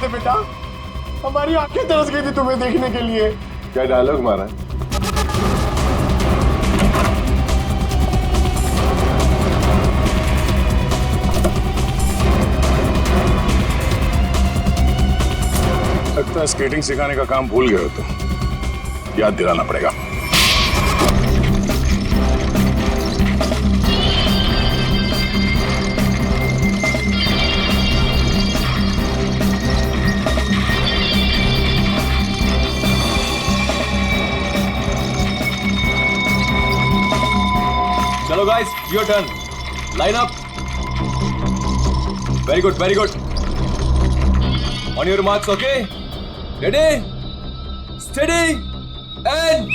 थे बेटा, हमारी आंखें तरस गई थी तुम्हें देखने के लिए। क्या डायलॉग मारा है? लगता है स्केटिंग सिखाने का काम भूल गए हो तुम, याद दिलाना पड़ेगा। चलो guys, your turn, line up. Very good, very good. On your marks, okay, ready, steady, and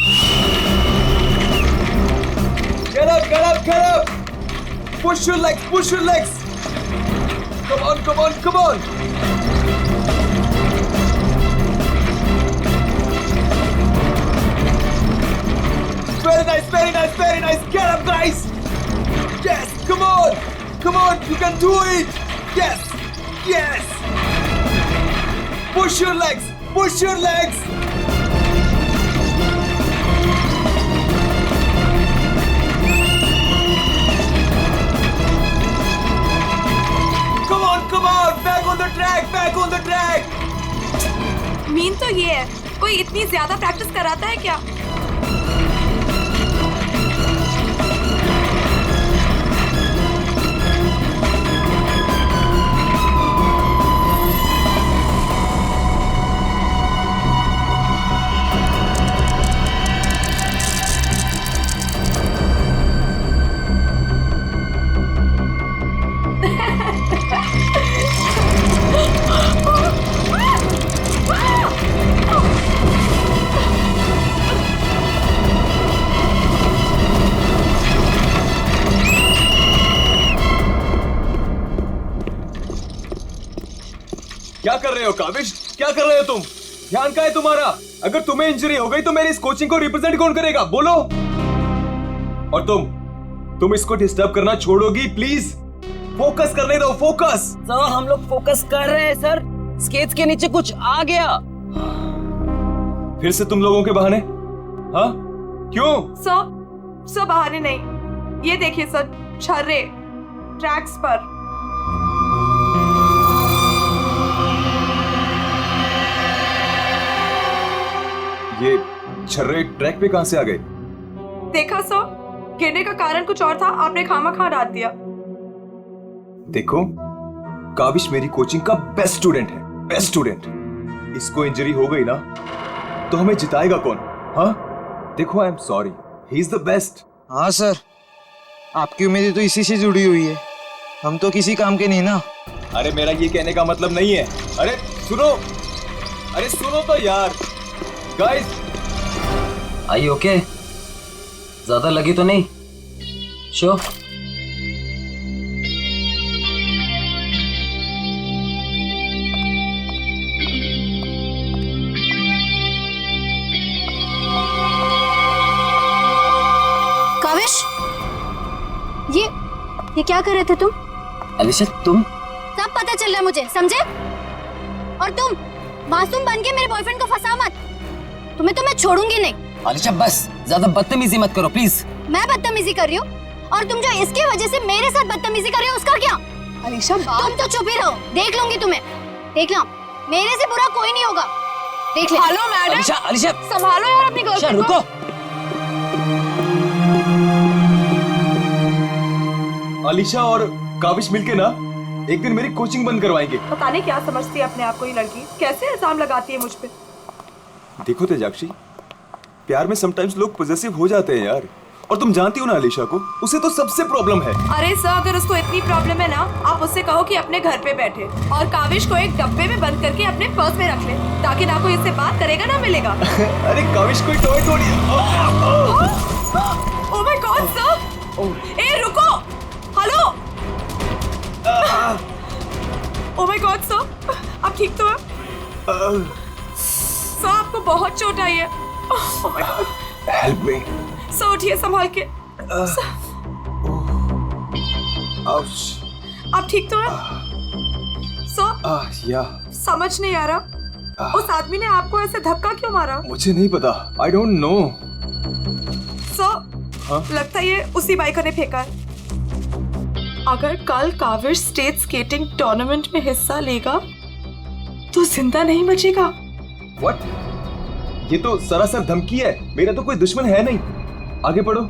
get up, get up, get up. Push your legs, push your legs. Come on, come on, come on. Very nice, very nice, very nice. Get up, guys. Yes, come on, come on, you can do it. Yes, yes. Push your legs. Push your legs! Come on, come on! Back on the track! Back on the track! Mean तो ये है, कोई इतनी ज्यादा practice कराता है क्या? क्या कर रहे हो काविश? क्या कर रहे हो तुम? ध्यान कहाँ है तुम्हारा? अगर तुम्हें इंजरी हो गई तो मेरी इस कोचिंग को रिप्रेजेंट कौन करेगा? बोलो। और तुम इसको डिस्टर्ब करना छोड़ोगी प्लीज? फोकस करने दो, फोकस। सर हम लोग फोकस कर रहे हैं सर, स्केट्स के नीचे कुछ आ गया। फिर से तुम लोगों के बहाने? हाँ क्यों? सर बहाने नहीं, ये देखिए सर, छर्रे ट्रैक्स पर। ये छर्रे ट्रैक पे कहां से आ गए? देखा सर, गिरने का कारण कुछ और था, आपने खामखा डाल दिया। देखो, काविश मेरी कोचिंग का बेस्ट स्टूडेंट है, बेस्ट स्टूडेंट। इसको इंजरी हो गई ना तो हमें जिताएगा कौन? हाँ देखो, I am sorry, he is the best. हाँ सर, आपकी उम्मीदें तो इसी से जुड़ी हुई है, हम तो किसी काम के नहीं ना। अरे मेरा ये कहने का मतलब नहीं है। अरे सुनो तो यार। गाइस, आई ओके? ज्यादा लगी तो नहीं? शो काविश, ये क्या कर रहे थे तुम? अलिशा तुम? सब पता चल रहा है मुझे, समझे? और तुम मासूम बन के मेरे बॉयफ्रेंड को फंसा मत, तुम्हें तो मैं छोड़ूंगी नहीं। अलिशा बस ज्यादा बदतमीजी मत करो प्लीज। मैं बदतमीजी कर रही हूँ, और तुम जो इसकी वजह से मेरे साथ बदतमीजी कर रही हो उसका क्या? अलीशा तुम तो चुप ही रहो, देख लूंगी तुम्हें, देख लो, मेरे से बुरा कोई नहीं होगा, देख ले। हेलो मैडम, अलिशा संभालो यार अपनी गर्लफ्रेंड को। रुको। अलीशा और काविश मिलके ना एक दिन मेरी कोचिंग बंद करवाएंगे। पता नहीं क्या समझती है अपने आप को ये लड़की, कैसे इल्जाम लगाती है मुझ पे। देखो तेजाक्षी, प्यार में समटाइम्स लोग पॉजेसिव हो जाते हैं यार, और तुम जानती हो ना अलीशा को, उसे तो सबसे प्रॉब्लम है। अरे सर, अगर उसको इतनी प्रॉब्लम है ना, आप उससे कहो कि अपने घर पे बैठे और काविश को एक डब्बे में बंद करके अपने पर्स में रख ले, ताकि ना कोई इससे बात करेगा ना मिलेगा। अरे काविश कोई टॉय थोड़ी है। ओह माय गॉड सर, ए रुको, hello. Oh my god sir, आप ठीक तो हैं? सर आपको बहुत चोट आई है। ओह my God, help me. Sir उठिए संभाल के। आउच। आप ठीक तो हैं? सर या समझ नहीं आ रहा उस आदमी ने आपको ऐसे धक्का क्यों मारा। मुझे नहीं पता, आई डोंट नो। सर लगता है ये उसी बाइकर ने फेंका है। अगर कल काविश स्टेट स्केटिंग टूर्नामेंट में हिस्सा लेगा तो जिंदा नहीं बचेगा। व्हाट? ये तो सरासर धमकी है, मेरा तो कोई दुश्मन है नहीं। आगे पढ़ो।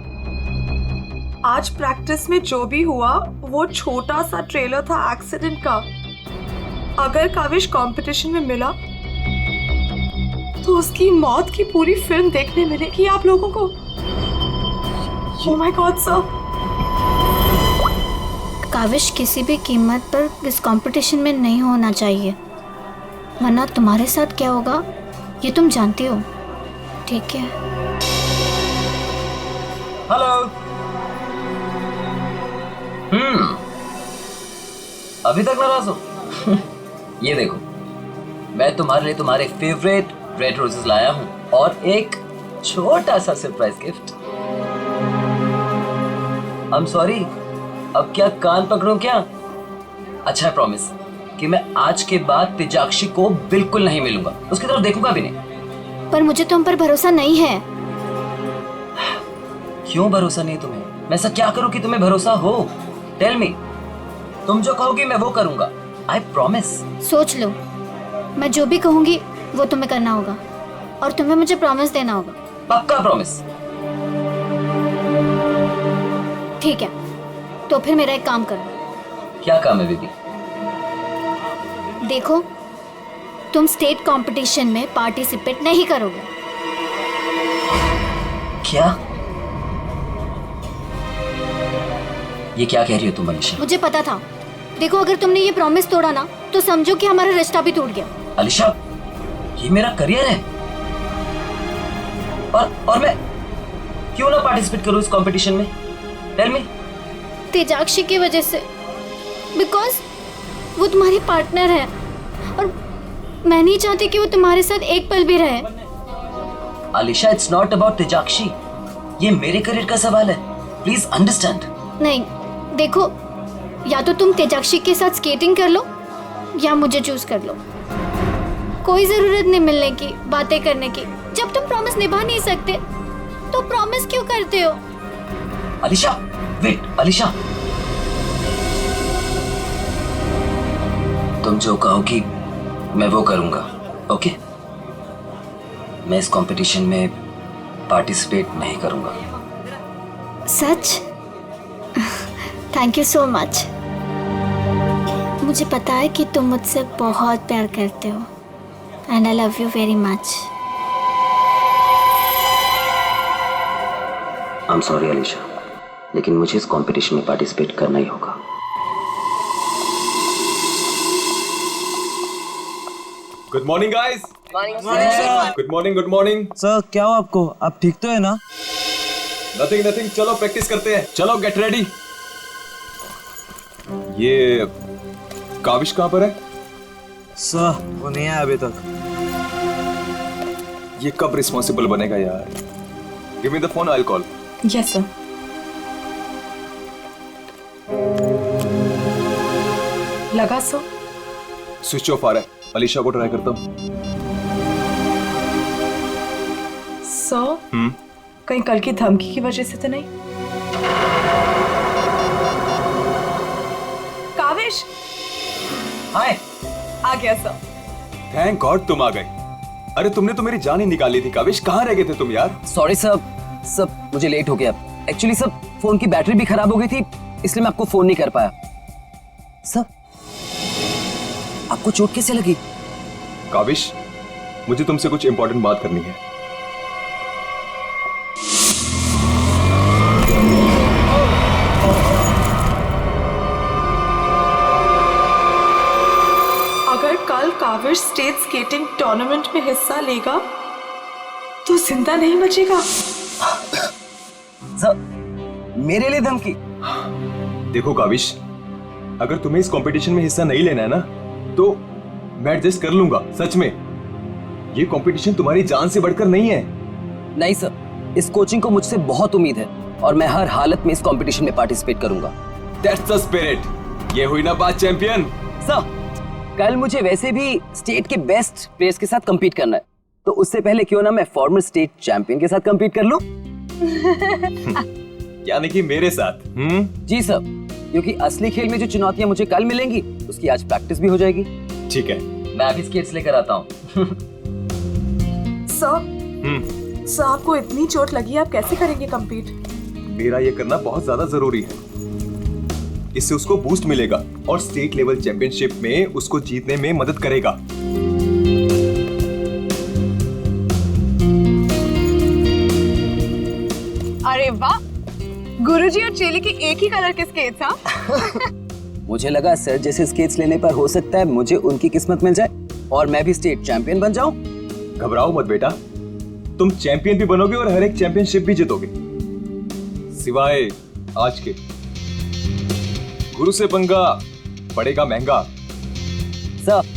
आज प्रैक्टिस में जो भी हुआ वो छोटा सा ट्रेलर था एक्सीडेंट का। अगर काविश कंपटीशन में मिला तो उसकी मौत की पूरी फिल्म देखने मिलेगी आप लोगों को। Oh my god sir. काविश किसी भी कीमत पर इस कंपटीशन में नहीं होना चाहिए, वरना तुम्हारे साथ क्या होगा ये तुम जानती हो, ठीक है? हेलो। अभी तक नाराज हो? ये देखो, मैं तुम्हारे लिए तुम्हारे फेवरेट रेड रोजेस लाया हूँ और एक छोटा सा surprise gift. I am sorry, अब क्या कान पकड़ूं क्या? अच्छा है, प्रॉमिस कि मैं आज के बाद तेजाक्षी को बिल्कुल नहीं मिलूंगा, उसकी तरफ देखूंगा भी नहीं। पर मुझे तुम पर भरोसा नहीं है। क्यों भरोसा नहीं तुम्हें? मैं ऐसा क्या करूं कि तुम्हें भरोसा हो? Tell me. तुम जो कहोगी मैं वो करूंगा, आई प्रॉमिस। सोच लो, मैं जो भी कहूंगी वो तुम्हें करना होगा और तुम्हें मुझे प्रॉमिस देना होगा। पक्का प्रॉमिस? ठीक है, तो फिर मेरा एक काम करो। क्या काम है बेबी? देखो, तुम स्टेट कंपटीशन में पार्टिसिपेट नहीं करोगे। क्या? ये क्या कह रही हो तुम अलीशा? मुझे पता था। देखो, अगर तुमने ये प्रॉमिस तोड़ा ना तो समझो कि हमारा रिश्ता भी टूट गया। अलीशा, ये मेरा करियर है और मैं क्यों ना पार्टिसिपेट करूं इस कंपटीशन में? Tell me. तेजाक्षी की वजह से, बिकॉज वो तुम्हारी पार्टनर है और मैं नहीं चाहती कि वो तुम्हारे साथ एक पल भी रहे। अलीशा, इट्स नॉट अबाउट तेजाक्षी, ये मेरे करियर का सवाल है, प्लीज अंडरस्टैंड। नहीं, देखो, या तो तुम तेजाक्षी के साथ स्केटिंग कर लो या मुझे चूज कर लो। कोई जरूरत नहीं मिलने की, बातें करने की। जब तुम प्रॉमिस निभा नहीं सकते तो प्रॉमिस क्यों करते हो? अलीशा, वेट अलीशा, तुम जो कहोगी मैं वो करूंगा, ओके? मैं इस कंपटीशन में पार्टिसिपेट नहीं करूंगा। सच? Thank you so much. मुझे पता है कि तुम मुझसे बहुत प्यार करते हो and I love you very much. I am sorry Alisha, लेकिन मुझे इस कंपटीशन में पार्टिसिपेट करना ही होगा। Good morning guys. Good morning, good morning. Sir, क्या हो आपको? आप ठीक तो है ना? नथिंग नथिंग, चलो प्रैक्टिस करते हैं। चलो गेट रेडी। ये काविश कहाँ पर है? सर, वो नहीं आया अभी तक। ये कब रिस्पॉन्सिबल बनेगा यार? Give me the phone, I will call. Yes sir. लगा सो? स्विच ऑफ आ रहा है। अलीशा को ट्राई करता हूँ। सो कहीं कल की धमकी की वजह से तो नहीं? काविश हाय। आ गया सर। थैंक गॉड तुम आ गए। अरे तुमने तो मेरी जान ही निकाली थी काविश, कहाँ रह गए थे तुम यार? सॉरी सब मुझे लेट हो गया। एक्चुअली सब फोन की बैटरी भी खराब हो गई थी, इसलिए मैं आपको फोन नहीं कर पाया। सब आपको चोट कैसे लगी? काविश, मुझे तुमसे कुछ इंपॉर्टेंट बात करनी है। अगर कल काविश स्टेट स्केटिंग टूर्नामेंट में हिस्सा लेगा तो जिंदा नहीं बचेगा। सब मेरे लिए धमकी? देखो काविश, अगर तुम्हें इस कंपटीशन में हिस्सा नहीं लेना है ना तो मैं एडजस्ट कर लूंगा। सच में ये कंपटीशन तुम्हारी जान से बढ़कर नहीं है। नहीं सर, इस कोचिंग को मुझसे बहुत उम्मीद है और मैं हर हालत में इस कंपटीशन में पार्टिसिपेट करूंगा। That's the spirit. ये हुई ना बात चैंपियन। सर, कल मुझे वैसे भी स्टेट के बेस्ट प्लेयर्स के साथ compete करना है, तो उससे पहले क्यों ना मैं फॉर्मर स्टेट चैंपियन के साथ compete कर लूं? यानी कि मेरे साथ? जी सर, क्योंकि असली खेल में जो चुनौतियां मुझे कल मिलेंगी उसकी आज प्रैक्टिस भी हो जाएगी। ठीक है। मैं अभी स्केट्स लेकर आता हूँ। सर आपको इतनी चोट लगी है, आप कैसे करेंगे compete? मेरा ये करना बहुत ज्यादा जरूरी है। इससे उसको बूस्ट मिलेगा और स्टेट लेवल चैंपियनशिप में उसको जीतने में मदद करेगा। अरे वाह, गुरुजी और चेली के एक ही कलर के स्केट्स। हाँ मुझे लगा सर जैसे स्केट्स लेने पर हो सकता है मुझे उनकी किस्मत मिल जाए और मैं भी स्टेट चैंपियन बन जाऊं। घबराओ मत बेटा, तुम चैंपियन भी बनोगे और हर एक चैंपियनशिप भी जीतोगे, सिवाय आज के। गुरु से पंगा पड़ेगा महंगा। सर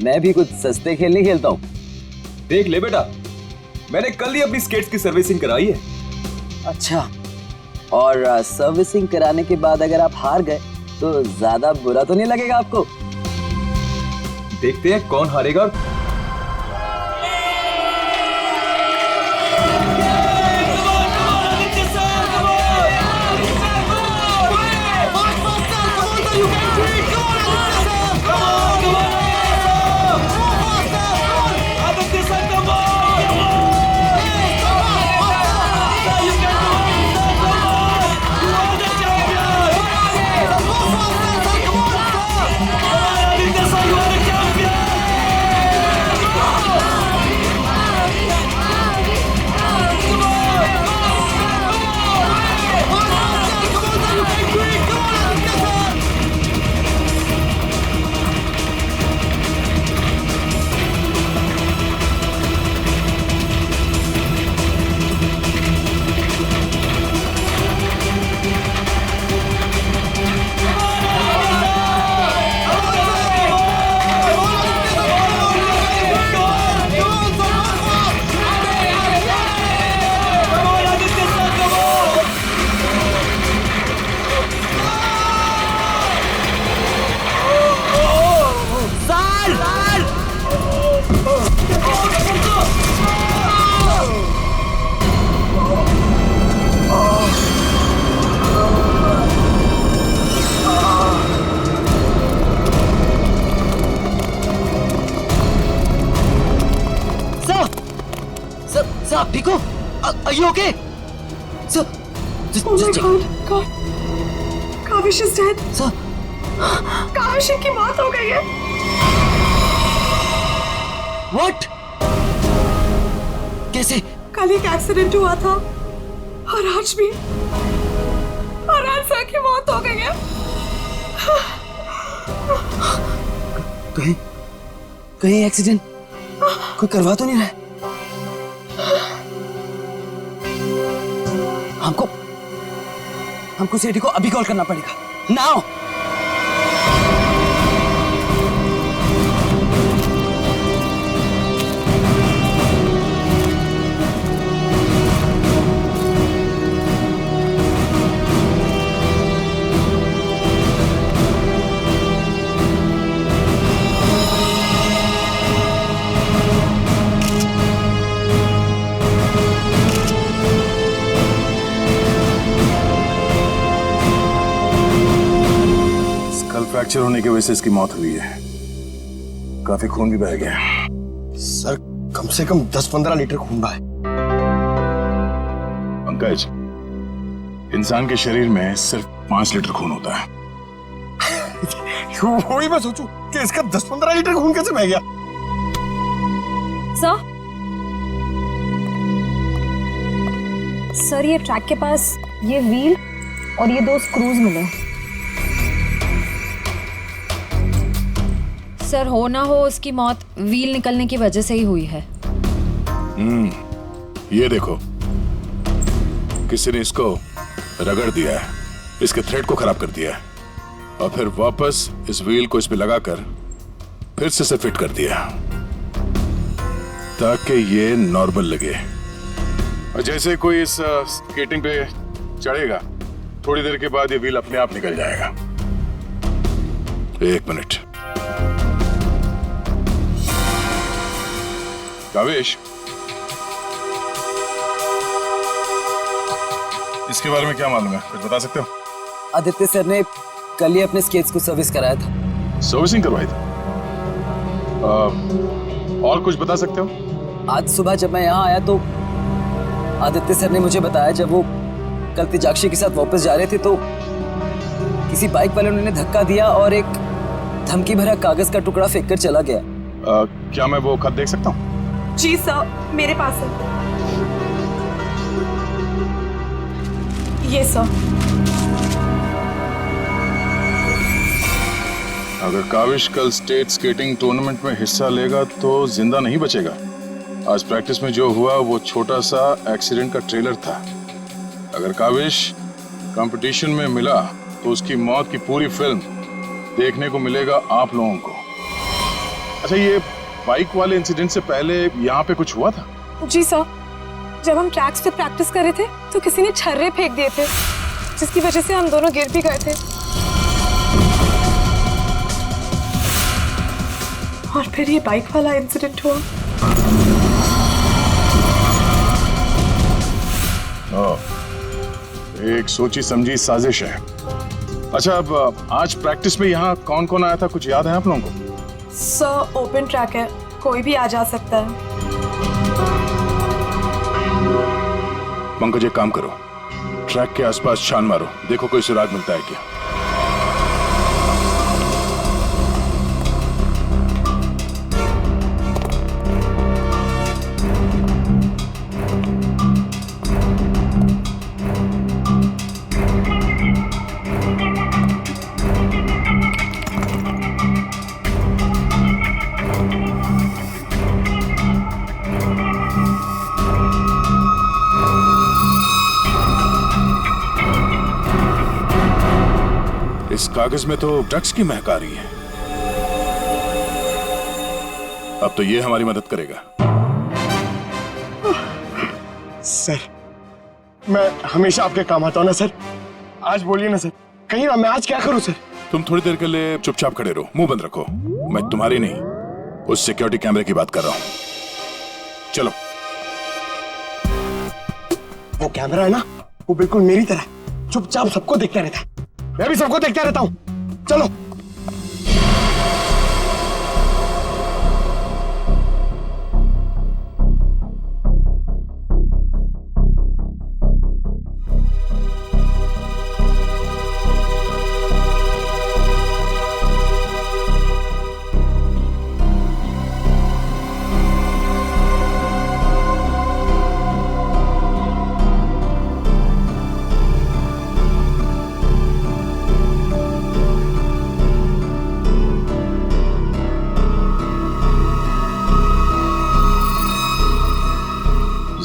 मैं भी कुछ सस्ते खेल नहीं खेलता हूँ। देख ले बेटा, मैंने कल ही अपनी स्केट्स की सर्विसिंग कराई है। अच्छा, और सर्विसिंग कराने के बाद अगर आप हार गए तो ज्यादा बुरा तो नहीं लगेगा आपको? देखते हैं कौन हारेगा। आप ठीक हो? Are you okay? Sir, just check. God, Kaavish is dead. Sir, Kaavish की मौत हो गई है। what? कैसे? कल एक एक्सीडेंट हुआ था और आज भी, और आज सर की मौत हो गई है। कहीं एक्सीडेंट कोई करवा तो नहीं रहा? हमको सेठी को अभी कॉल करना पड़ेगा। नाउ। फ्रैक्चर होने की वजह से इसकी मौत हुई है। काफी खून भी बह गया। सर कम से कम 10-15 लीटर खून बहा है। पंकज, इंसान के शरीर में सिर्फ 5 लीटर खून होता है। वही मैं सोचूं कि इसका 10-15 लीटर खून कैसे बह गया। सर ये ट्रैक के पास ये व्हील और ये 2 स्क्रूज मिले। सर हो ना हो उसकी मौत व्हील निकलने की वजह से ही हुई है। ये देखो, किसी ने इसको रगड़ दिया है, इसके थ्रेड को खराब कर दिया है और फिर वापस इस व्हील को इस पे लगाकर फिर से इसे फिट कर दिया ताकि ये नॉर्मल लगे। और जैसे कोई इस स्केटिंग पे चढ़ेगा, थोड़ी देर के बाद ये व्हील अपने आप निकल जाएगा। 1 मिनट। कावेश, इसके बारे में क्या मालूम है, कुछ बता सकते हो? आदित्य सर ने कल ही अपने स्केट्स को सर्विस कराया था। सर्विसिंग करवाई थी? और कुछ बता सकते हो? आज सुबह जब मैं यहाँ आया तो आदित्य सर ने मुझे बताया, जब वो कल तेजाक्षी के साथ वापस जा रहे थे तो किसी बाइक वाले ने धक्का दिया और एक धमकी भरा कागज का टुकड़ा फेंक कर चला गया। क्या मैं वो खत देख सकता हूँ? जी सर, मेरे पास है। ये सर। अगर काविश कल स्टेट स्केटिंग टूर्नामेंट में हिस्सा लेगा तो जिंदा नहीं बचेगा। आज प्रैक्टिस में जो हुआ वो छोटा सा एक्सीडेंट का ट्रेलर था। अगर काविश कंपटीशन में मिला तो उसकी मौत की पूरी फिल्म देखने को मिलेगा आप लोगों को। अच्छा, ये बाइक वाले इंसिडेंट से पहले यहाँ पे कुछ हुआ था? जी सर, जब हम ट्रैक्स पे प्रैक्टिस कर रहे थे तो किसी ने छर्रे फेंक दिए थे, जिसकी वजह से हम दोनों गिर भी गए थे। और फिर ये बाइक वाला इंसिडेंट हुआ। एक सोची समझी साजिश है। अच्छा, अब आज प्रैक्टिस में यहाँ कौन कौन आया था, कुछ याद है आप लोगों को? सर, ओपन ट्रैक है, कोई भी आ जा सकता है। पंकज, एक काम करो, ट्रैक के आसपास छान मारो, देखो कोई सुराग मिलता है क्या। इस कागज में तो ड्रग्स की महक आ रही है। अब तो ये हमारी मदद करेगा। सर, मैं हमेशा आपके काम आता हूं ना सर। आज बोलिए ना सर, कहीं ना, मैं आज क्या करूं सर? तुम थोड़ी देर के लिए चुपचाप खड़े रहो, मुंह बंद रखो। मैं तुम्हारी नहीं, उस सिक्योरिटी कैमरे की बात कर रहा हूं। चलो। वो कैमरा है ना, वो बिल्कुल मेरी तरह चुपचाप सबको देखता रहता है। मैं भी सबको देखता रहता हूं। चलो।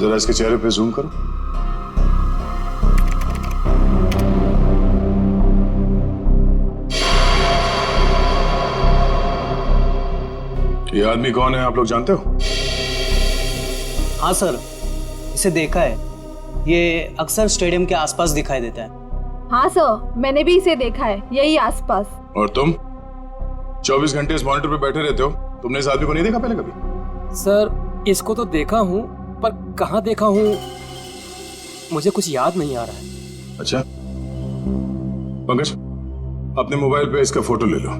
जरा इसके चेहरे पे जूम करो। ये आदमी कौन है, आप लोग जानते हो? हाँ सर, इसे देखा है। ये अक्सर स्टेडियम के आसपास दिखाई देता है। हाँ सर, मैंने भी इसे देखा है, यही आसपास। और तुम 24 घंटे इस मॉनिटर पे बैठे रहते हो, तुमने इस आदमी को नहीं देखा पहले कभी? सर, इसको तो देखा हूँ, पर कहाँ देखा हूँ मुझे कुछ याद नहीं आ रहा है। अच्छा, पंकज, अपने मोबाइल पे इसका फोटो ले लो।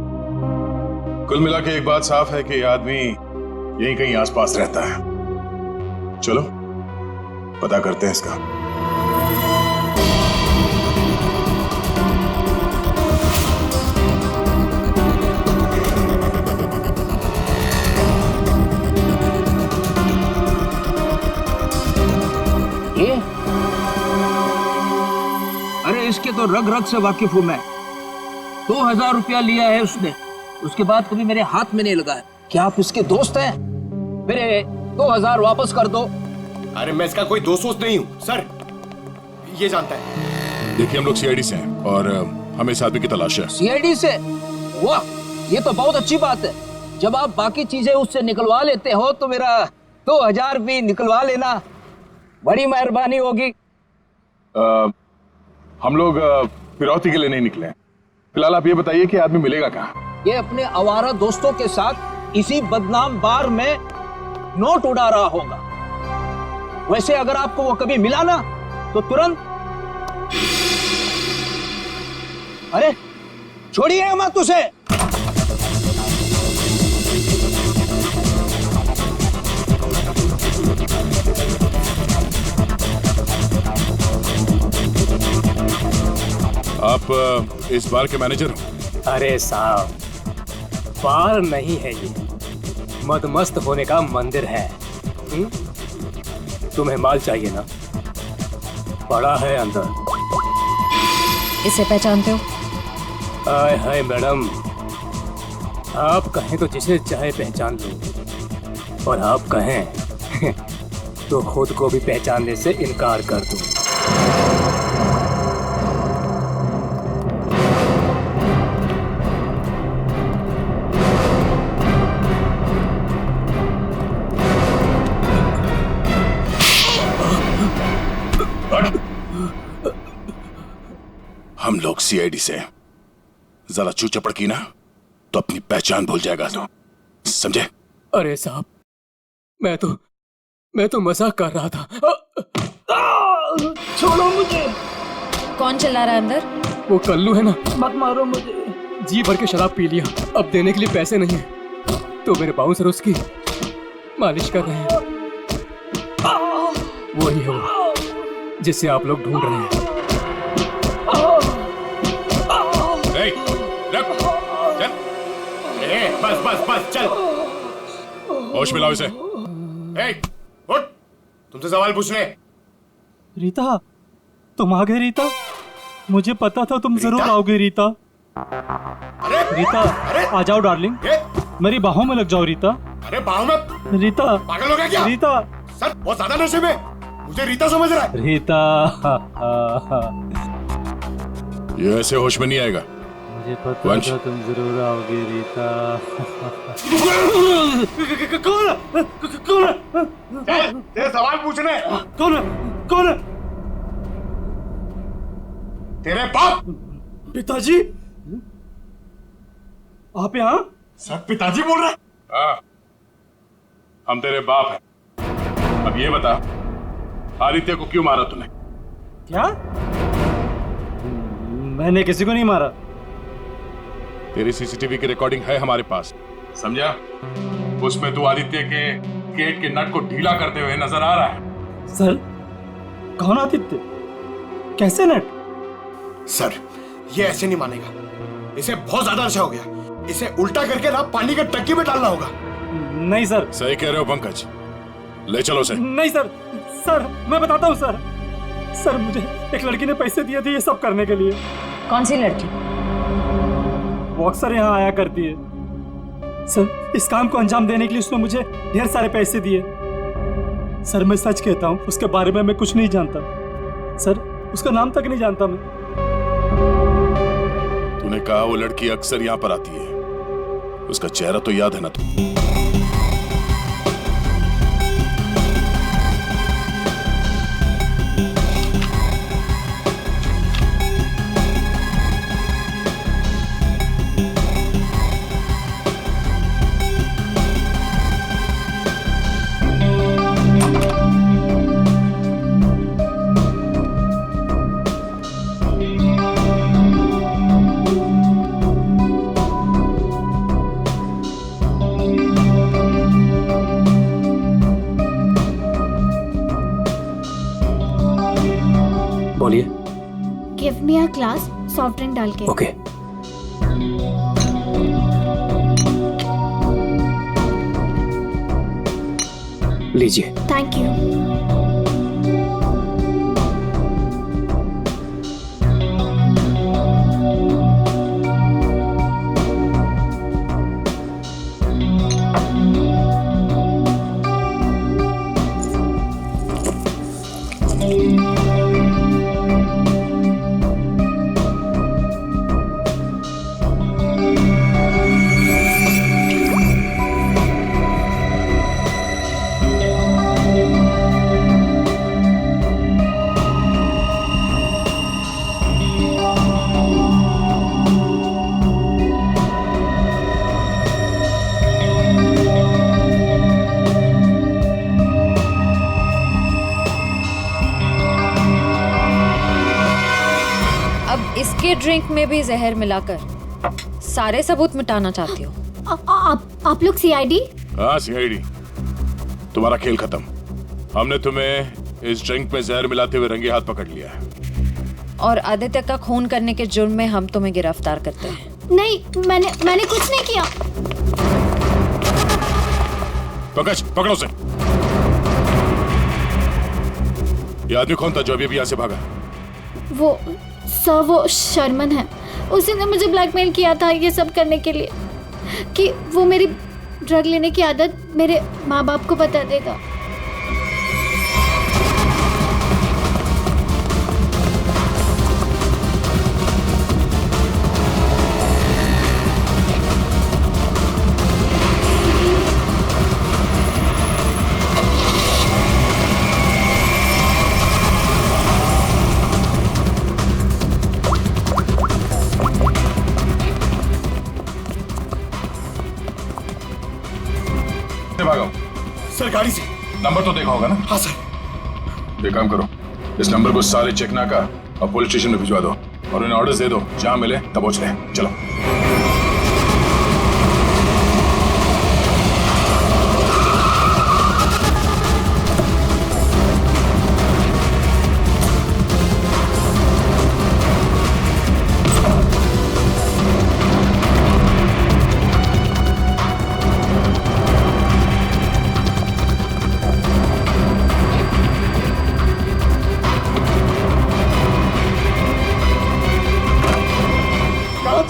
कुल मिला के एक बात साफ है कि ये आदमी यहीं कहीं आसपास रहता है। चलो पता करते हैं इसका। ये? अरे इसके तो रग रग से वाकिफ हूं मैं। 2000 रुपया लिया है उसने, उसके बाद कभी मेरे हाथ में नहीं लगा है। क्या आप इसके दोस्त हैं? मेरे 2000 वापस कर दो। अरे मैं इसका कोई दोस्त नहीं हूँ सर, ये जानता है। देखिए, हम लोग सीआईडी से हैं और हमें इस आदमी की तलाश है। सीआईडी से? वाह, ये तो बहुत अच्छी बात है। जब आप बाकी चीजें उससे निकलवा लेते हो तो मेरा 2000 भी निकलवा लेना, बड़ी मेहरबानी होगी। हम लोग फिरौती के लिए नहीं निकले हैं। फिलहाल आप ये बताइए कि आदमी मिलेगा कहाँ? ये अपने आवारा दोस्तों के साथ इसी बदनाम बार में नोट उड़ा रहा होगा। वैसे अगर आपको वो कभी मिला ना तो तुरंत, अरे छोड़िए मत उसे। आप इस बार के मैनेजर हो? अरे साहब, बार नहीं है ये, मदमस्त होने का मंदिर है। तुम्हें माल चाहिए ना, पड़ा है अंदर। इसे पहचानते हो? हाय हाय मैडम, आप कहें तो जिसे चाहे पहचान लो, और आप कहें तो खुद को भी पहचानने से इनकार कर दूं। हम लोग सीआईडी से जरा चू चपड़ की ना तो अपनी पहचान भूल जाएगा, तो समझे? अरे साहब, मैं तो मजाक कर रहा था। छोड़ो मुझे। कौन चिल्ला रहा है अंदर? वो कल्लू है ना, मत मारो मुझे। जी भर के शराब पी लिया, अब देने के लिए पैसे नहीं है, तो मेरे बाउंसर उसकी मालिश कर रहे हैं। वही है वो जिसे आप लोग ढूंढ रहे हैं। बस चल, होश मिलाओ इसे। उठ, तुमसे सवाल पूछने। रीता, तुम आ गए रीता? मुझे पता था तुम जरूर आओगे रीता। अरे रीता, आ जाओ डार्लिंग, मेरी बाहों में लग जाओ रीता। अरे बाहों में? रीता, पागल हो गया क्या? रीता सर बहुत ज्यादा नशे में, मुझे रीता समझ रहा है। रीता, ये ऐसे होश में नहीं आएगा। मुझे पता था तुम जरूर आओगे रीता। कौन? तेरे सवाल पूछने। कौन? तेरे बाप। पिताजी, आप यहाँ? सब पिताजी बोल रहे? हाँ, हम तेरे बाप हैं। अब ये बता, आदित्य को क्यों मारा तूने? क्या? मैंने किसी को नहीं मारा। तेरी सीसीटीवी की रिकॉर्डिंग है हमारे पास, समझा? उसमें तू आदित्य के गेट के नट को ढीला करते हुए नजर आ रहा है। सर, कौन आदित्य? कैसे नट? सर, ये ऐसे नहीं मानेगा, इसे बहुत ज्यादा नशा हो गया, इसे उल्टा करके ना पानी के टंकी में डालना होगा। नहीं सर। सही कह रहे हो पंकज, ले चलो उसे। नहीं सर, सर मैं बताता हूँ सर। सर, मुझे एक लड़की ने पैसे दिए थे ये सब करने के लिए। कौन सी लड़की? वो अक्सर यहाँ आया करती है सर। इस काम को अंजाम देने के लिए उसने मुझे ढेर सारे पैसे दिए। सर, मैं सच कहता हूँ, उसके बारे में मैं कुछ नहीं जानता सर, उसका नाम तक नहीं जानता मैं। तूने कहा वो लड़की अक्सर यहाँ पर आती है, उसका चेहरा तो याद है ना तू? बोलिए। Give me a glass soft drink डाल के। ओके। लीजिए। Thank you. अब इसके ड्रिंक में भी जहर मिलाकर सारे सबूत मिटाना चाहती हो? आप लोग सीआईडी? हाँ सीआईडी। तुम्हारा खेल खत्म। हमने तुम्हें इस ड्रिंक में जहर मिलाते हुए रंगे हाथ पकड़ लिया है और आदित्य का खून करने के जुर्म में हम तुम्हें गिरफ्तार करते हैं। नहीं, मैंने कुछ नहीं किया। पंकज पकड़ो उसे। ये आदमी कौन था जो अभी यहाँ से भागा? वो शर्मन है। उसी ने मुझे ब्लैकमेल किया था ये सब करने के लिए कि वो मेरी ड्रग लेने की आदत मेरे माँ बाप को बता देगा। सर गाड़ी से। नंबर तो देखा होगा ना? हाँ सर। एक काम करो, इस नंबर को सारे चेकनाका और पुलिस स्टेशन में भिजवा दो और उन्हें ऑर्डर्स दे दो, जहां मिले तब पहुंच रहे। चलो।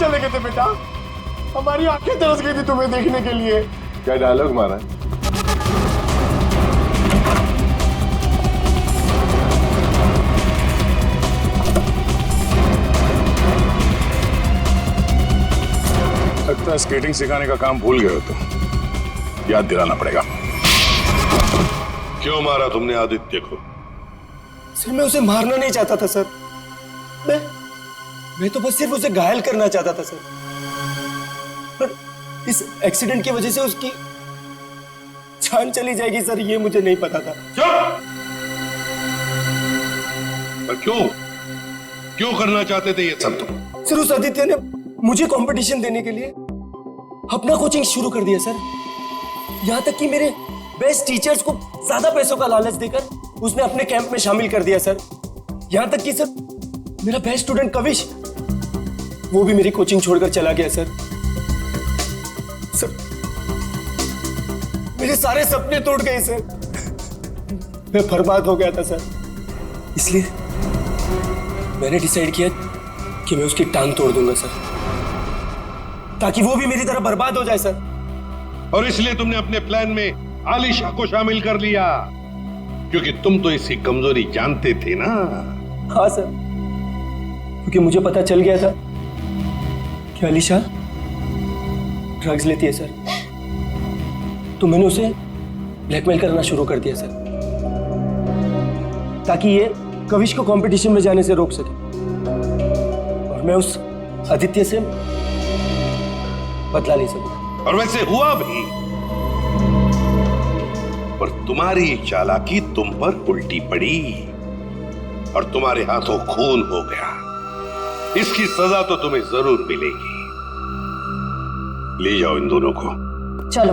चले गए थे बेटा? हमारी आंखें तरस गई थी तुम्हें देखने के लिए। क्या डायलॉग मारा? लगता है स्केटिंग सिखाने का काम भूल गए हो तुम। याद दिलाना पड़ेगा। क्यों मारा तुमने आदित्य को? सर मैं उसे मारना नहीं चाहता था सर। मैं तो बस सिर्फ उसे घायल करना चाहता था सर। पर इस एक्सीडेंट की वजह से उसकी जान चली जाएगी सर, ये मुझे नहीं पता था। पर क्यों करना चाहते थे ये सब तुम? सर उस आदित्य ने मुझे कंपटीशन देने के लिए अपना कोचिंग शुरू कर दिया सर। यहां तक कि मेरे बेस्ट टीचर्स को ज्यादा पैसों का लालच देकर उसने अपने कैंप में शामिल कर दिया सर। यहां तक कि सर मेरा बेस्ट स्टूडेंट कविश, वो भी मेरी कोचिंग छोड़कर चला गया सर। मेरे सारे सपने टूट गए सर। मैं बर्बाद हो गया था सर। इसलिए मैंने डिसाइड किया कि मैं उसकी टांग तोड़ दूंगा सर, ताकि वो भी मेरी तरह बर्बाद हो जाए सर। और इसलिए तुमने अपने प्लान में आलिशा को शामिल कर लिया, क्योंकि तुम तो इसकी कमजोरी जानते थे ना? हाँ सर, क्योंकि मुझे पता चल गया था कि आलिशा ड्रग्स लेती है सर। तो मैंने उसे ब्लैकमेल करना शुरू कर दिया सर, ताकि ये कविश को कंपटीशन में जाने से रोक सके और मैं उस आदित्य से बदला ले सकूं। और वैसे हुआ भी, पर तुम्हारी चालाकी तुम पर उल्टी पड़ी और तुम्हारे हाथों खून हो गया। इसकी सजा तो तुम्हें जरूर मिलेगी। ले जाओ इन दोनों को। चलो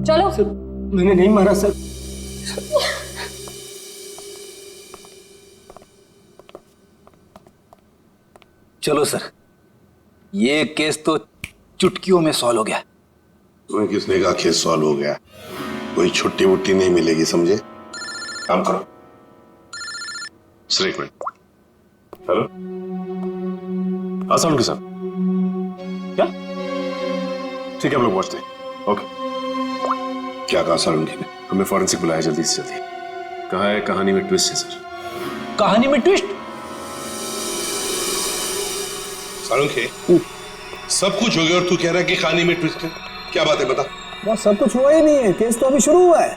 चलो। सर मैंने नहीं मारा सर। चलो सर, ये केस तो चुटकियों में सॉल्व हो गया। तुम्हें किसने कहा केस सॉल्व हो गया? कोई छुट्टी वुट्टी नहीं मिलेगी, समझे? काम करो। सर एक मिनट। हेलो, आसान के साथ क्या? ठीक है हम लोग पहुंचते हैं। ओके। क्या कहा सालुंकी ने? हमें फॉरेंसिक बुलाया जल्दी से जल्दी। कहा है कहानी में ट्विस्ट है सर। कहानी में ट्विस्ट? सालुंकी, सब कुछ हो गया और तू कह रहा है कि कहानी में ट्विस्ट है? क्या बात है, बता। बस सब कुछ हुआ ही नहीं है, केस तो अभी शुरू हुआ है।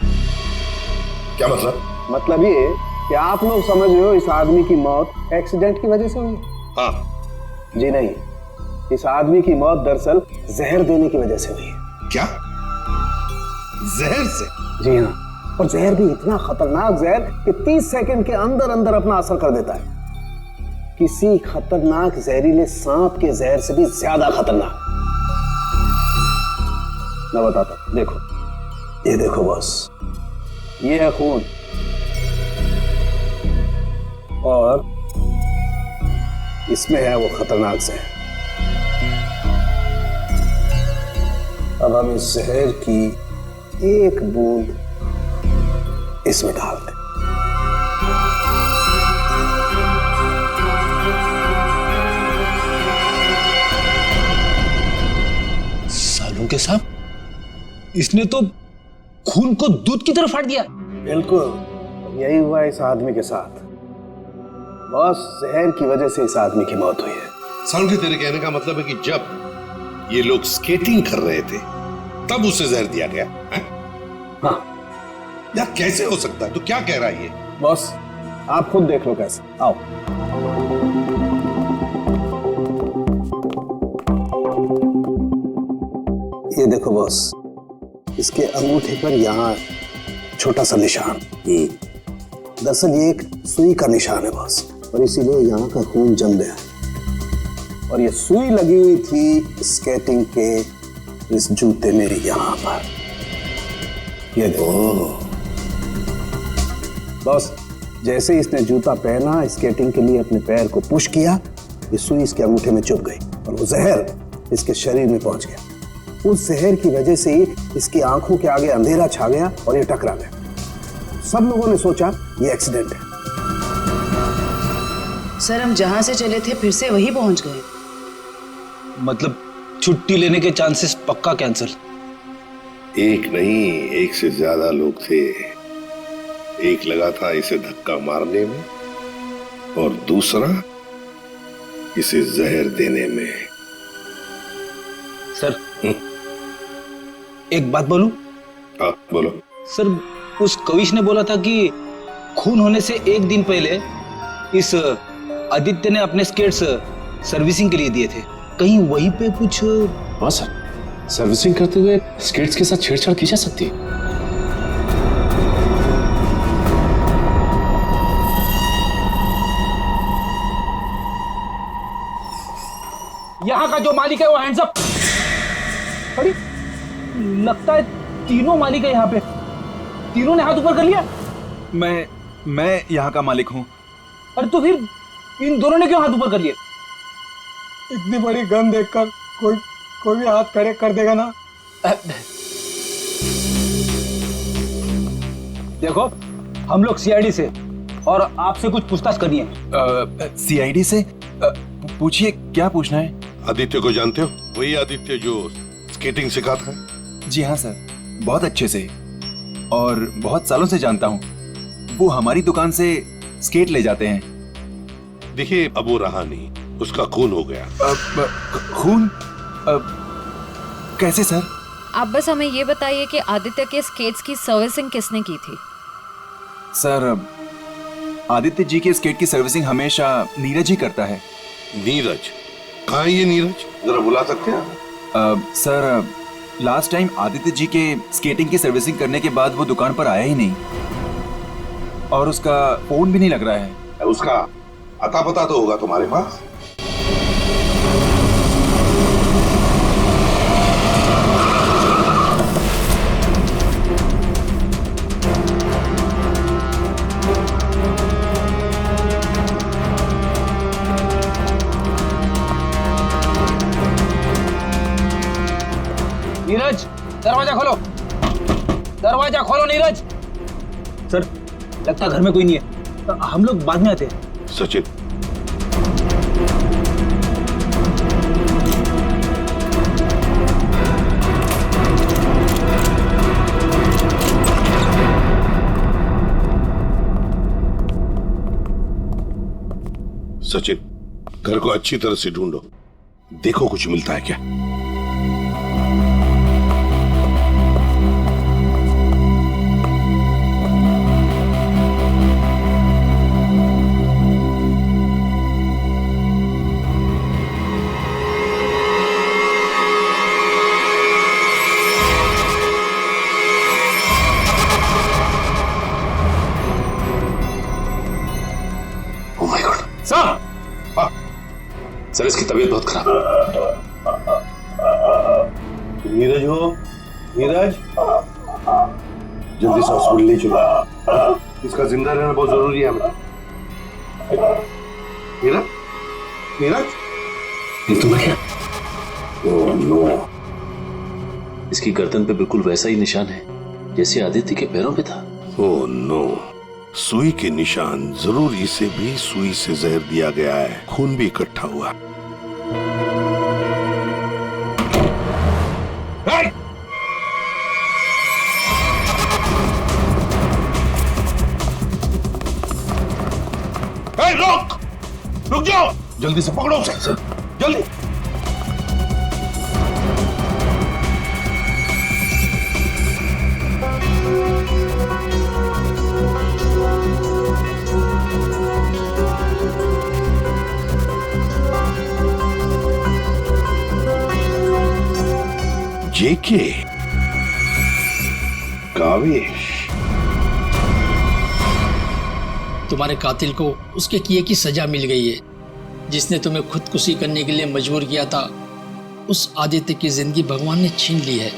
क्या मतलब? मतलब ये कि आप लोग समझ रहे हो इस आदमी की मौत एक्सीडेंट की वजह से हुई? हाँ। जी नहीं, इस आदमी की मौत दरअसल जहर देने की वजह से हुई है। क्या? जहर से? जी हाँ, और जहर भी इतना खतरनाक जहर कि 30 सेकंड के अंदर अंदर अपना असर कर देता है। किसी खतरनाक जहरीले सांप के जहर से भी ज्यादा खतरनाक। मैं बताता हूं, देखो, ये देखो बॉस, ये है खून और इसमें है वो खतरनाक जहर। अब हम इस जहर की एक बूंद इसमें डाल दें। सालों के साहब, इसने तो खून को दूध की तरह फाड़ दिया। बिल्कुल यही हुआ इस आदमी के साथ। बॉस, जहर की वजह से इस आदमी की मौत हुई है। सालुंके, तेरे कहने का मतलब है कि जब ये लोग स्केटिंग कर रहे थे तब उसे जहर दिया गया है? हाँ। यार कैसे हो सकता है? तू क्या कह रहा है ये? बॉस, आप खुद देख लो कैसे। आओ। ये देखो बॉस, इसके अंगूठे पर यहाँ छोटा सा निशान। दरअसल ये एक सुई का निशान है बॉस, और इसीलिए यहाँ का खून जम गया। और ये सुई लगी हुई थी स्केटिंग के इस जूते मेरे यहाँ पर। ये देखो बॉस, जैसे इसने जूता पहना, स्केटिंग के लिए अपने पैर को पुश किया, ये सुई इसके अंगूठे में चुभ गई और वो जहर इसके शरीर में पहुंच गया। उस जहर की वजह से ही इसकी आंखों के आगे अंधेरा छा गया और ये टकरा गया। सब लोगों ने सोचा ये एक्सीडेंट है। सर, हम जहां से चले थे फिर से वही पहुंच गए। मतलब छुट्टी लेने के चांसेस पक्का कैंसिल। एक नहीं, एक से ज्यादा लोग थे। एक लगा था इसे धक्का मारने में और दूसरा इसे जहर देने में। सर, एक बात बोलूं? हाँ, बोलो। सर, उस कविश ने बोला था कि खून होने से एक दिन पहले इस आदित्य ने अपने स्केट्स सर्विसिंग के लिए दिए थे। कहीं वहीं पे कुछ? हाँ सर, सर्विसिंग करते हुए स्केट्स के साथ छेड़छाड़ की जा सकती है। यहाँ का जो मालिक है वो हैंड्स अप। अरे लगता है तीनों मालिक है यहाँ पे। तीनों ने हाथ ऊपर कर लिया। मैं यहाँ का मालिक हूँ। अरे तो फिर इन दोनों ने क्यों हाथ ऊपर कर लिए? इतनी बड़ी गन देखकर कोई भी हाथ खड़े कर देगा ना। देखो, हम लोग सीआईडी से और आपसे कुछ पूछताछ करनी है। सीआईडी से? पूछिए, क्या पूछना है? आदित्य को जानते हो? वही आदित्य जो स्केटिंग सिखाता है। जी हाँ सर, बहुत अच्छे से और बहुत सालों से जानता हूँ। वो हमारी दुकान से स्केट ले जाते हैं। देखिए, अब वो रहा नहीं, उसका खून हो गया। खून? कैसे सर? आप बस हमें ये बताइए कि आदित्य के स्केट्स की सर्विसिंग किसने की थी? सर, आदित्य जी के स्केट की सर्विसिंग हमेशा नीरज ही करता है। नीरज? कहाँ है ये नीरज? जरा बुला सकते हैं? Sir, last time Aditya ji के स्केटिंग की सर्विसिंग करने के बाद वो दुकान पर आया ही नहीं और उसका फोन भी नहीं लग रहा है। उसका अता पता तो होगा तुम्हारे पास? नीरज, दरवाजा खोलो। दरवाजा खोलो नीरज। सर, लगता है घर में कोई नहीं है। हम लोग बाद में आते हैं। सचिन, सचिन, घर को अच्छी तरह से ढूंढो, देखो कुछ मिलता है क्या। सर इसकी तबीयत बहुत खराब है। नीरज हो? नीरज, जल्दी से हॉस्पिटल ले चलो, इसका जिंदा रहना बहुत जरूरी है हमें। नीरज, नीरज, ये तो मैं ओह नो, इसकी गर्दन पे बिल्कुल वैसा ही निशान है जैसे आदित्य के पैरों पे था। ओह नो, सुई के निशान, जरूर इसे भी सुई से जहर दिया गया है, खून भी इकट्ठा हुआ। रुक जाओ, जल्दी से पकड़ो उसे, जल्दी। जेके, कावेश, तुम्हारे कातिल को उसके किए की सजा मिल गई है। जिसने तुम्हें खुदकुशी करने के लिए मजबूर किया था, उस आदित्य की जिंदगी भगवान ने छीन ली है।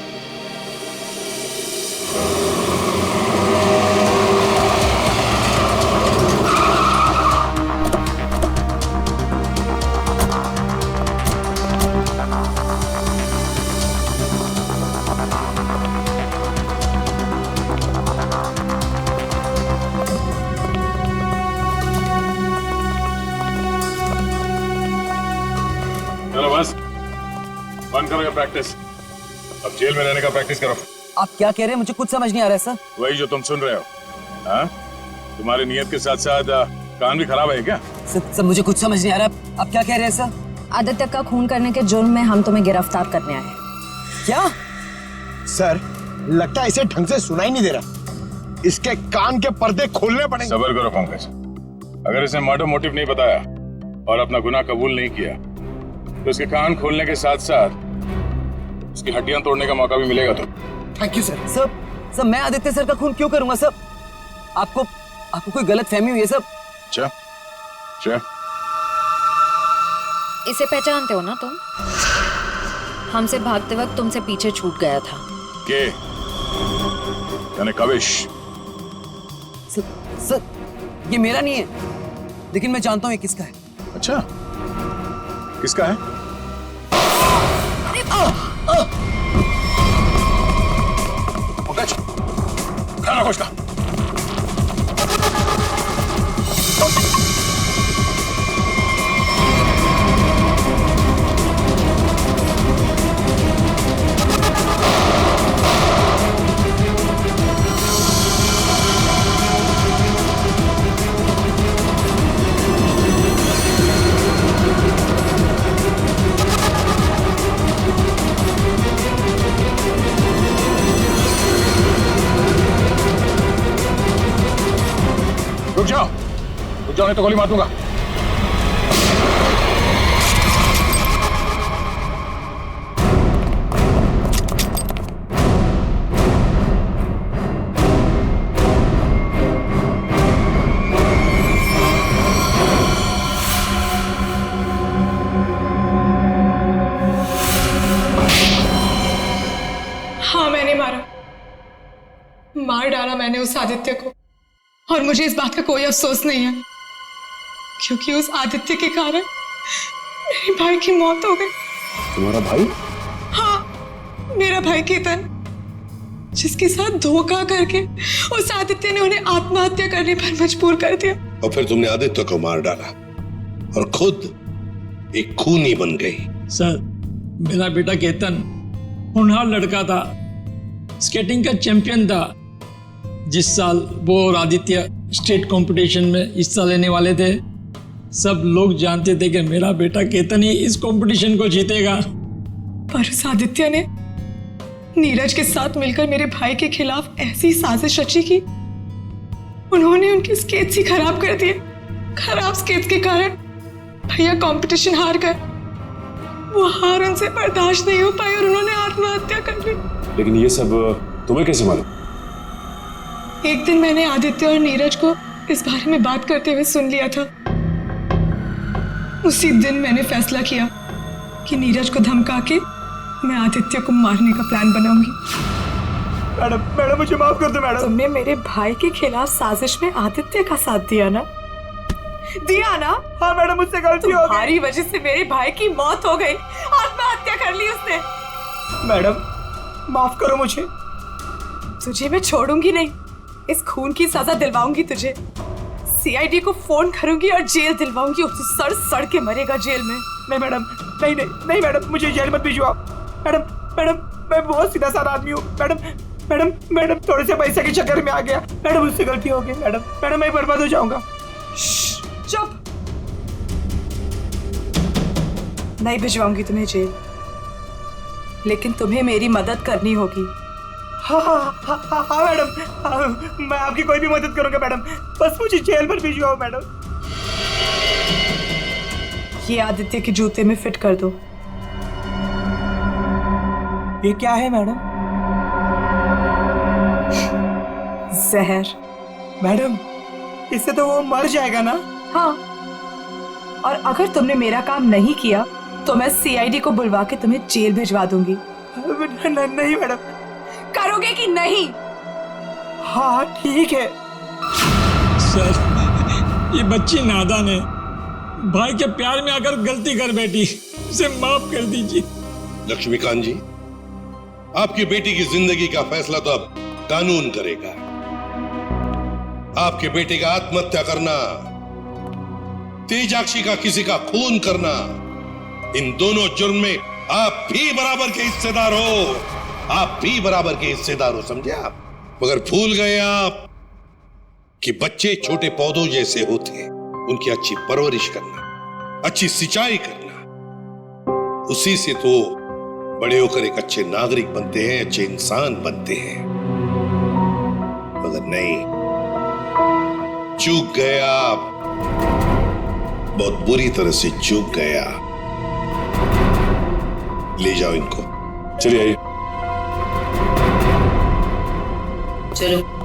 चलो बस बंद करो ये प्रैक्टिस, अब जेल में रहने का प्रैक्टिस करो। आप क्या कह रहे हैं? मुझे कुछ समझ नहीं आ रहा है सर। वही जो तुम सुन रहे हो। हाँ, तुम्हारी नियत के साथ साथ कान भी खराब है क्या? सर मुझे कुछ समझ नहीं आ रहा, आप क्या कह रहे हैं सर? आदित्य का खून करने के जुर्म में हम तुम्हें गिरफ्तार करने आए हैं। क्या सर, लगता है इसे ढंग से सुनाई नहीं दे रहा, इसके कान के पर्दे खोलने पड़ेंगे। सब्र करो पंकज, अगर इसने मर्डर मोटिव नहीं बताया और अपना गुनाह कबूल नहीं किया तो इसके कान खोलने के साथ साथ उसकी हड्डियां तोड़ने का मौका भी मिलेगा। तो थैंक यू सर। सर मैं आदित्य सर का खून क्यों करूंगा सर? आपको कोई गलत फहमी हुई है सर? अच्छा, इसे पहचानते हो ना तुम? हमसे भागते वक्त तुमसे पीछे छूट गया था। के यानी कावेश? सर ये मेरा नहीं है, लेकिन मैं जानता हूँ ये किसका है। अच्छा, किसका है? पंकज, ख्याल रखो इसका। रुक जाओ नहीं तो गोली मार दूंगा। हाँ, मैंने मार डाला मैंने उस आदित्य को, और मुझे इस बात का कोई अफसोस नहीं है, क्योंकि उस आदित्य के कारण मेरे भाई की मौत हो गई। तुम्हारा भाई? हाँ, मेरा भाई केतन, जिसके साथ धोखा करके उस आदित्य ने उन्हें आत्महत्या करने पर मजबूर कर दिया। और फिर तुमने आदित्य को मार डाला और खुद एक खूनी बन गई। सर, मेरा बेटा केतन होनहार लड़का था, स्केटिंग का चैंपियन था। जिस साल वो और आदित्य स्टेट कंपटीशन में हिस्सा लेने वाले थे, सब लोग जानते थे कि मेरा बेटा केतन ही इस कंपटीशन को जीतेगा। पर उस आदित्य ने नीरज के साथ मिलकर मेरे भाई के खिलाफ ऐसी साजिश रची कि उन्होंने उनके स्केट्स ही खराब कर दिए। खराब स्केट्स के कारण भैया कंपटीशन हार गए। वो हार उनसे बर्दाश्त नहीं हो पाई और उन्होंने आत्महत्या कर ली। लेकिन ये सब तुम्हें कैसे मालूम? एक दिन मैंने आदित्य और नीरज को इस बारे में बात करते हुए सुन लिया था। उसी दिन मैंने फैसला किया कि नीरज को धमका के मैं आदित्य को मारने का प्लान बनाऊंगी। मैडम मुझे माफ कर दो मैडम। तुमने मेरे भाई के खिलाफ साजिश में आदित्य का साथ दिया ना? हाँ मैडम, मुझसे गलती हो गई। तुम्हारी वजह से मेरे भाई की मौत हो गई, आत्महत्या कर ली उसने। मैडम माफ करो मुझे। तुझे मैं छोड़ूंगी नहीं, इस खून की सजा दिलवाऊंगी तुझे। सीआईडी को फोन करूंगी और जेल दिलवाऊंगी, उसे सड़ सड़ के मरेगा जेल में। नहीं मैडम, नहीं मैडम, मुझे जेल मत भिजवाओ। मैडम मैं बहुत सीधा साधा आदमी हूँ। मैडम थोड़े से पैसे के चक्कर में आ गया। मैडम मुझसे गलती हो गई। मैडम मैं बर्बाद हो जाऊंगा। चुप, नहीं भिजवाऊंगी तुम्हें जेल, लेकिन तुम्हें मेरी मदद करनी होगी। हाँ मैडम, मैं आपकी कोई भी मदद करूंगा मैडम, बस मुझे जेल पर भिजवाओ मैडम। ये आदित्य के जूते में फिट कर दो। ये क्या है मैडम? जहर। मैडम इससे तो वो मर जाएगा ना? हाँ, और अगर तुमने मेरा काम नहीं किया तो मैं सीआईडी को बुलवा के तुम्हें जेल भिजवा दूंगी। नहीं मैडम। करोगे कि नहीं? हाँ ठीक है। सर ये बच्ची नादान है, भाई के प्यार में आकर गलती कर बैठी, इसे माफ कर दीजिए। लक्ष्मीकांत जी, आपकी बेटी की जिंदगी का फैसला तो अब कानून करेगा। आपके बेटे का आत्महत्या करना, तेजाक्षी का किसी का खून करना, इन दोनों जुर्म में आप भी बराबर के हिस्सेदार हो। आप भी बराबर के हिस्सेदार हो, समझे आप? मगर भूल गए आप कि बच्चे छोटे पौधों जैसे होते, उनकी अच्छी परवरिश करना, अच्छी सिंचाई करना, उसी से तो बड़े होकर एक अच्छे नागरिक बनते हैं, अच्छे इंसान बनते हैं। मगर नहीं, चूक गए आप, बहुत बुरी तरह से चूक गया। ले जाओ इनको। चलिए आइए। चलो।